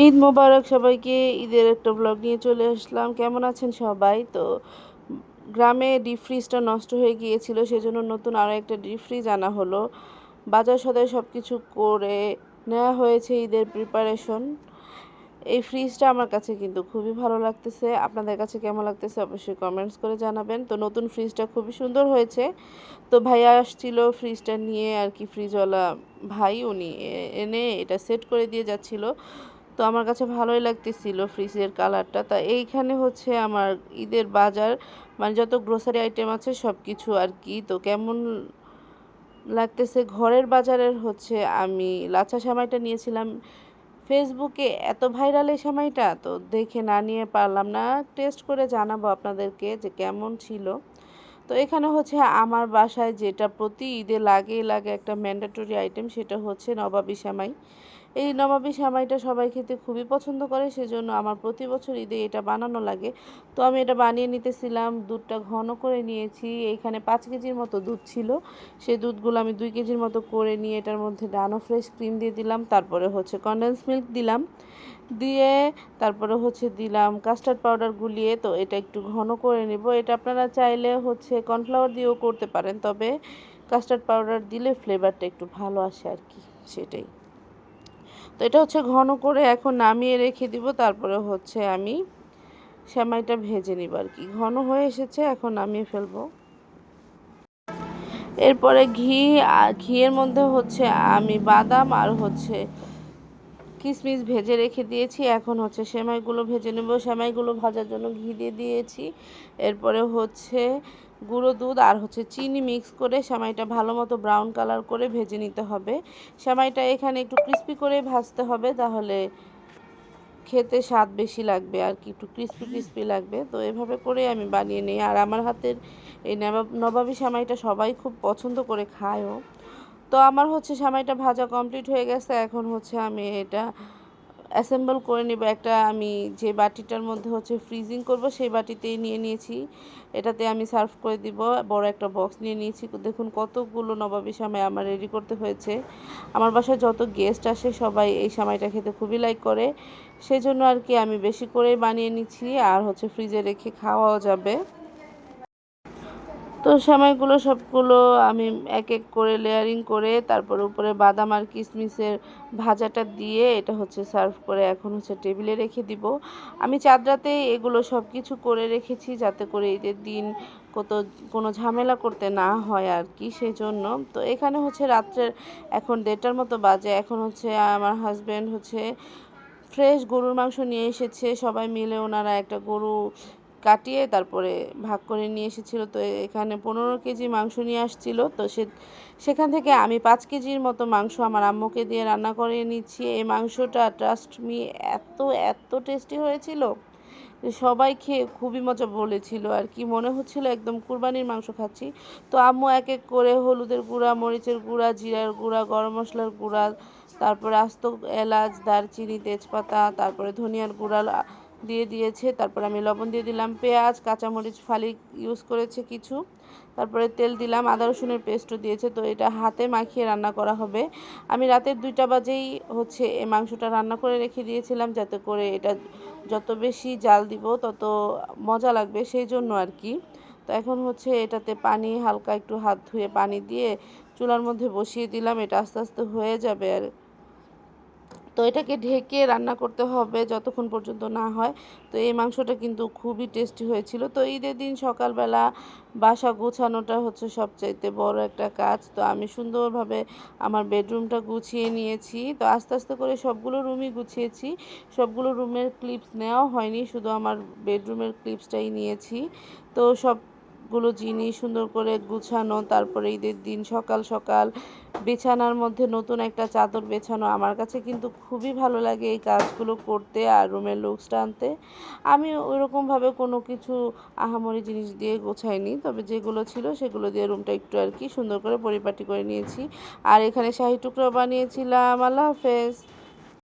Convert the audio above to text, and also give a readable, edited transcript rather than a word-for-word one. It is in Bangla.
ঈদ মোবারক সবাইকে। ঈদের একটা ব্লগ নিয়ে চলে আসলাম। কেমন আছেন সবাই? তো গ্রামে ডিপ ফ্রিজটা নষ্ট হয়ে গিয়েছিল, সেজন্য নতুন আরও একটা ডিপ ফ্রিজ আনা হলো। বাজার সদাই সব কিছু করে নেওয়া হয়েছে ঈদের প্রিপারেশন। এই ফ্রিজটা আমার কাছে কিন্তু খুবই ভালো লাগতেছে। আপনাদের কাছে কেমন লাগতেছে অবশ্যই কমেন্টস করে জানাবেন। তো নতুন ফ্রিজটা খুবই সুন্দর হয়েছে। তো ভাইয়া আসছিল ফ্রিজটা নিয়ে আর কি, ফ্রিজওয়ালা ভাই উনি এনে এটা সেট করে দিয়ে যাচ্ছিল। তো আমার কাছে ভালোই লাগতেছিল ফ্রিজের কালারটা। তা এইখানে হচ্ছে আমার ঈদের বাজার, মানে যত গ্রোসারি আইটেম আছে সব কিছু আর কি। তো কেমন লাগতেছে ঘরের বাজারের হচ্ছে আমি লাচ্ছা সেমাইটা নিয়েছিলাম ফেসবুকে, এত ভাইরাল এই সেমাইটা, তো দেখে না নিয়ে পারলাম না। টেস্ট করে জানাবো আপনাদেরকে যে কেমন ছিল। তো এখানে হচ্ছে আমার বাসায় যেটা প্রতি ঈদে লাগে একটা ম্যান্ডেটরি আইটেম, সেটা হচ্ছে নবাবী সেমাই। এই নবাবী সেমাইটা সবাই খেতে খুবই পছন্দ করে, সেজন্য আমার প্রতি বছর ঈদে এটা বানানো লাগে। তো আমি এটা বানিয়ে নিতেছিলাম, দুধটা ঘন করে নিয়েছি। এইখানে 5 কেজির মতো দুধ ছিল, সেই দুধগুলো আমি 2 কেজির মতো করে নিয়ে এটার মধ্যে ডানো ফ্রেশ ক্রিম দিয়ে দিলাম, তারপরে হচ্ছে কনডেন্স মিল্ক দিলাম, দিয়ে তারপরে হচ্ছে দিলাম কাস্টার্ড পাউডার গুলিয়ে। তো এটা একটু ঘন করে নেব। এটা আপনারা চাইলে হচ্ছে কর্নফ্লাওয়ার দিয়েও করতে পারেন, তবে কাস্টার্ড পাউডার দিলে ফ্লেভারটা একটু ভালো আসে আর কি, সেটাই। তো এটা হচ্ছে ঘন করে এখন নামিয়ে রেখে দিব। তারপরে হচ্ছে আমি সেমাইটা ভেজে নিব আর কি। ঘন হয়ে এসেছে, এখন নামিয়ে ফেলবো। এরপরে ঘিয়ের মধ্যে হচ্ছে আমি বাদাম আর হচ্ছে কিশমিশ ভেজে রেখে দিয়েছি। এখন হচ্ছে সেমাইগুলো ভেজে নেব। সেমাইগুলো ভাজার জন্য ঘি দিয়ে দিয়েছি। এরপরে হচ্ছে গুঁড়ো দুধ আর হচ্ছে চিনি মিক্স করে সেমাইটা ভালো মতো ব্রাউন কালার করে ভেজে নিতে হবে। সেমাইটা এখানে একটু ক্রিস্পি করে ভাজতে হবে, তাহলে খেতে স্বাদ বেশি লাগবে আর কি, একটু ক্রিস্পি ক্রিস্পি লাগবে। তো এভাবে করে আমি বানিয়ে নিই। আর আমার হাতের এই নবাবী সেমাইটা সবাই খুব পছন্দ করে খায়ও। তো আমার হচ্ছে সেমাইটা ভাজা কমপ্লিট হয়ে গেছে। এখন হচ্ছে আমি এটা অ্যাসেম্বল করে নেব। একটা আমি যে বাটিটার মধ্যে হচ্ছে ফ্রিজিং করব সেই বাটিতেই নিয়ে নিয়েছি, এটাতে আমি সার্ভ করে দিব। বড় একটা বক্স নিয়ে নিয়েছি। দেখুন কতগুলো নবাবী সেমাই আমার রেডি করতে হয়েছে। আমার বাসায় যত গেস্ট আসে সবাই এই সেমাইটা খেতে খুবই লাইক করে, সেই জন্য আর কি আমি বেশি করেই বানিয়ে নিচ্ছি, আর হচ্ছে ফ্রিজে রেখে খাওয়াও যাবে। তো সেমাইগুলো সবগুলো আমি এক এক করে লেয়ারিং করে তারপর উপরে বাদাম আর কিশমিশের ভাজাটা দিয়ে এটা হচ্ছে সার্ভ করে এখন হচ্ছে টেবিলে রেখে দিব। আমি চাঁদরাতে এগুলো সব কিছু করে রেখেছি, যাতে করে ঈদের দিন কোনো ঝামেলা করতে না হয় আর কি, সেই জন্য। তো এখানে হচ্ছে রাত্রের এখন 1:30টার মতো বাজে। এখন হচ্ছে আমার হাজব্যান্ড হচ্ছে ফ্রেশ গরুর মাংস নিয়ে এসেছে। সবাই মিলে ওনারা একটা গরু কাটিয়ে তারপরে ভাগ করে নিয়ে এসেছিলো। তো এখানে 15 কেজি মাংস নিয়ে আসছিল। তো সেখান থেকে আমি 5 কেজির মতো মাংস আমার আম্মুকে দিয়ে রান্না করে নিচ্ছি। এই মাংসটা ট্রাস্ট মি এত এত টেস্টি হয়েছিল, সবাই খেয়ে খুবই মজা বলেছিল আর কি, মনে হচ্ছিল একদম কুরবানির মাংস খাচ্ছি। তো আম্মু এক এক করে হলুদের গুঁড়া, মরিচের গুঁড়া, জিরার গুঁড়া, গরম মশলার গুঁড়া, তারপরে আস্ত এলাচ, দারচিনি, তেজপাতা, তারপরে ধনিয়ার গুঁড়া দিয়ে দিয়েছে। তারপর আমি লবণ দিয়ে দিলাম, পেঁয়াজ কাঁচামরিচ ফালি ইউজ করেছে কিছু, তারপরে তেল দিলাম, আদা রসুনের পেস্টও দিয়েছে। তো এটা হাতে মাখিয়ে রান্না করা হবে। আমি রাতের 2টা বাজেই হচ্ছে এই মাংসটা রান্না করে রেখে দিয়েছিলাম, যাতে করে এটা যত বেশি জাল দিব তত মজা লাগবে, সেই জন্য আর কি। তো এখন হচ্ছে এটাতে পানি হালকা একটু হাত ধুয়ে পানি দিয়ে চুলার মধ্যে বসিয়ে দিলাম, এটা আস্তে আস্তে হয়ে যাবে। আর তো এটাকে ঢেকে রান্না করতে হবে যতক্ষণ পর্যন্ত না হয়। তো এই মাংসটা কিন্তু খুবই টেস্টি হয়েছিল। তো ঈদের দিন সকালবেলা বাসা গোছানোটা হচ্ছে সবচাইতে বড় একটা কাজ। তো আমি সুন্দরভাবে আমার বেডরুমটা গুছিয়ে নিয়েছি। তো আস্তে আস্তে করে সবগুলো রুমই গুছিয়েছি। সবগুলো রুমের ক্লিপস নেওয়া হয়নি, শুধু আমার বেডরুমের ক্লিপসটাই নিয়েছি। তো সবগুলো জিনিস সুন্দর করে গুছানো, তারপরে ঈদের দিন সকাল সকাল বিছানার মধ্যে নতুন একটা চাদর বেছানো, আমার কাছে কিন্তু খুবই ভালো লাগে এই কাজগুলো করতে আর রুমের লুকসটা আনতে। আমি ওইরকমভাবে কোনো কিছু আহামরি জিনিস দিয়ে গোছাইনি, তবে যেগুলো ছিল সেগুলো দিয়ে রুমটা একটু আর কি সুন্দর করে পরিপাটি করে নিয়েছি। আর এখানে শাহি টুকরা বানিয়েছিলাম। আল্লাহ হাফেজ।